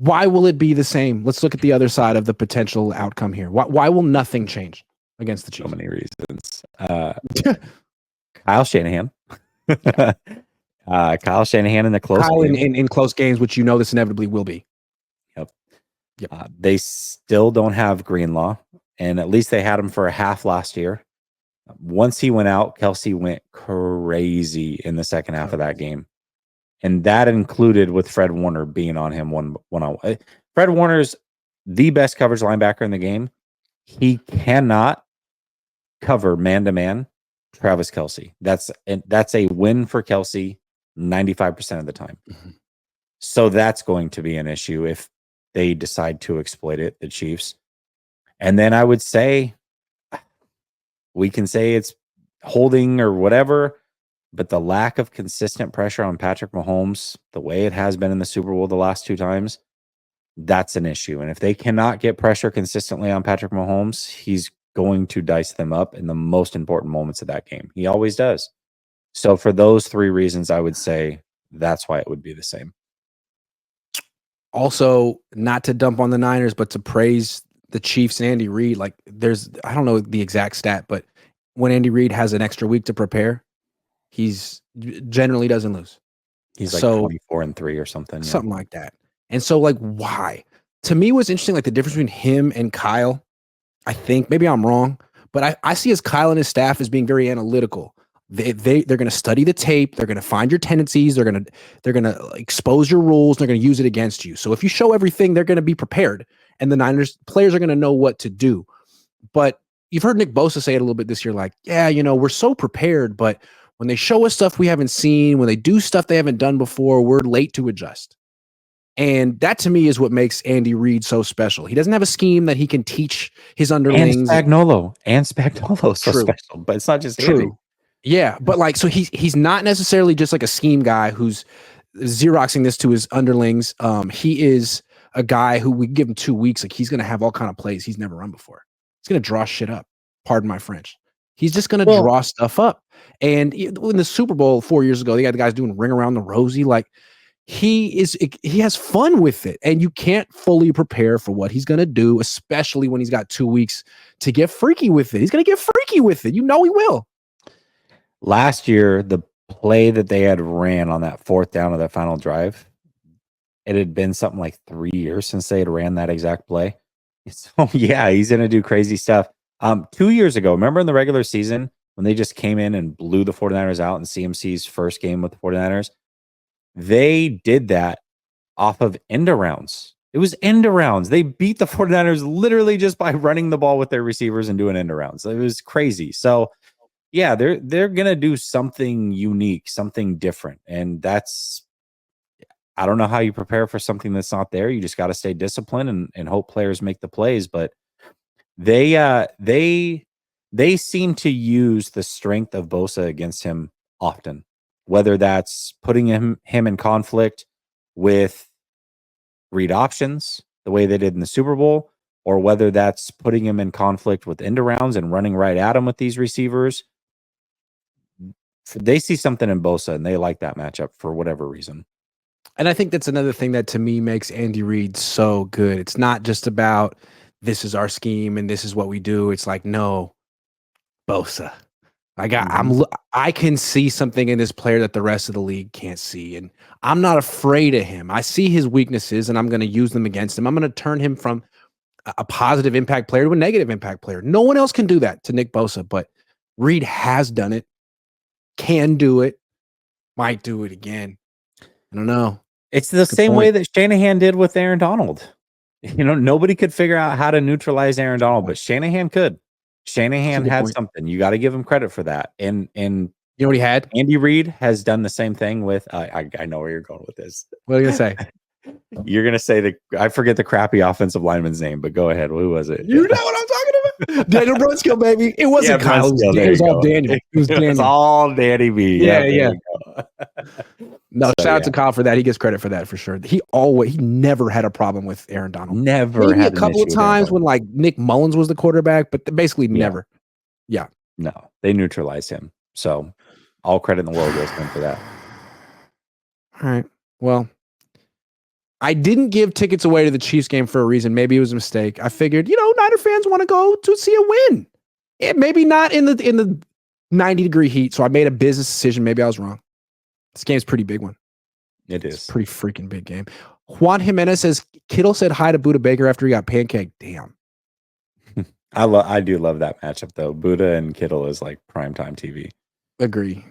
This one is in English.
Why will it be the same? Let's look at the other side of the potential outcome here. Why will nothing change against the Chiefs? So many reasons. Kyle Shanahan. Kyle Shanahan in the close Kyle game. in close games, which you know this inevitably will be. Yep. They still don't have Greenlaw, and at least they had him for a half last year. Once he went out, Kelsey went crazy in the second half of that game. And that included with Fred Warner being on him one-on-one. Fred Warner's the best coverage linebacker in the game. He cannot cover man-to-man Travis Kelsey. That's a win for Kelsey 95% of the time. Mm-hmm. So that's going to be an issue if they decide to exploit it, the Chiefs. And then I would say, we can say it's holding or whatever, but the lack of consistent pressure on Patrick Mahomes, the way it has been in the Super Bowl the last 2 times, that's an issue. And if they cannot get pressure consistently on Patrick Mahomes, he's going to dice them up in the most important moments of that game. He always does. So for those 3 reasons, I would say that's why it would be the same. Also, not to dump on the Niners, but to praise the Chiefs and Andy Reid. Like, I don't know the exact stat, but when Andy Reid has an extra week to prepare, he's generally doesn't lose. He's like 24-3 or something. Something like that. And so, like, why? To me, what's interesting, like the difference between him and Kyle, I think, maybe I'm wrong, but I see as Kyle and his staff as being very analytical. They're going to study the tape. They're going to find your tendencies. They're going to expose your rules. They're going to use it against you. So if you show everything, they're going to be prepared, and the Niners players are going to know what to do. But you've heard Nick Bosa say it a little bit this year, like, yeah, we're so prepared, but when they show us stuff we haven't seen, when they do stuff they haven't done before, we're late to adjust. And that to me is what makes Andy Reid so special. He doesn't have a scheme that he can teach his underlings. And Spagnuolo so special, but it's not just true. Andy. Yeah, but like, so he's not necessarily just like a scheme guy who's Xeroxing this to his underlings. He is a guy who we give him 2 weeks, like he's going to have all kind of plays he's never run before. He's going to draw shit up. Pardon my French. He's just going to draw stuff up. And in the Super Bowl 4 years ago, they got the guys doing ring around the rosy. Like he has fun with it, and you can't fully prepare for what he's going to do, especially when he's got 2 weeks to get freaky with it. He's going to get freaky with it. He will. Last year, the play that they had ran on that 4th down of that final drive, it had been something like 3 years since they had ran that exact play. So yeah, he's going to do crazy stuff. 2 years ago, remember in the regular season when they just came in and blew the 49ers out in CMC's first game with the 49ers? They did that off of end arounds. It was end arounds. They beat the 49ers literally just by running the ball with their receivers and doing end arounds. It was crazy. So yeah, they're gonna do something unique, something different, and that's, I don't know how you prepare for something that's not there. You just got to stay disciplined and hope players make the plays. But they seem to use the strength of Bosa against him often, whether that's putting him in conflict with read options the way they did in the Super Bowl, or whether that's putting him in conflict with end arounds and running right at him with these receivers. They see something in Bosa, and they like that matchup for whatever reason. And I think that's another thing that to me makes Andy Reid so good. It's not just about this is our scheme and this is what we do. It's like, no, Bosa. I can see something in this player that the rest of the league can't see, and I'm not afraid of him. I see his weaknesses, and I'm going to use them against him. I'm going to turn him from a positive impact player to a negative impact player. No one else can do that to Nick Bosa, but Reid has done it. Can do it, might do it again. I don't know. It's the same way that Shanahan did with Aaron Donald. Nobody could figure out how to neutralize Aaron Donald, but Shanahan could. Shanahan had something. You got to give him credit for that. And you know what he had? Andy Reid has done the same thing with. I know where you're going with this. What are you gonna say? You're gonna say I forget the crappy offensive lineman's name, but go ahead. Who was it? You know what I'm talking about? Daniel Brunskill, baby. It wasn't Kyle. It was all Daniel. It was all Danny B. Yeah. No, shout out to Kyle for that. He gets credit for that for sure. He never had a problem with Aaron Donald. Never had a couple of times when like Nick Mullins was the quarterback, but basically never. Yeah. No, they neutralized him. So all credit in the world goes to him for that. All right. Well, I didn't give tickets away to the Chiefs game for a reason. Maybe it was a mistake. I figured, Niner fans want to go to see a win. Maybe not in the 90-degree heat. So I made a business decision. Maybe I was wrong. This game's a pretty big one. It's a pretty freaking big game. Juan Jimenez says Kittle said hi to Buda Baker after he got pancaked. Damn. I do love that matchup though. Buda and Kittle is like primetime TV. Agree.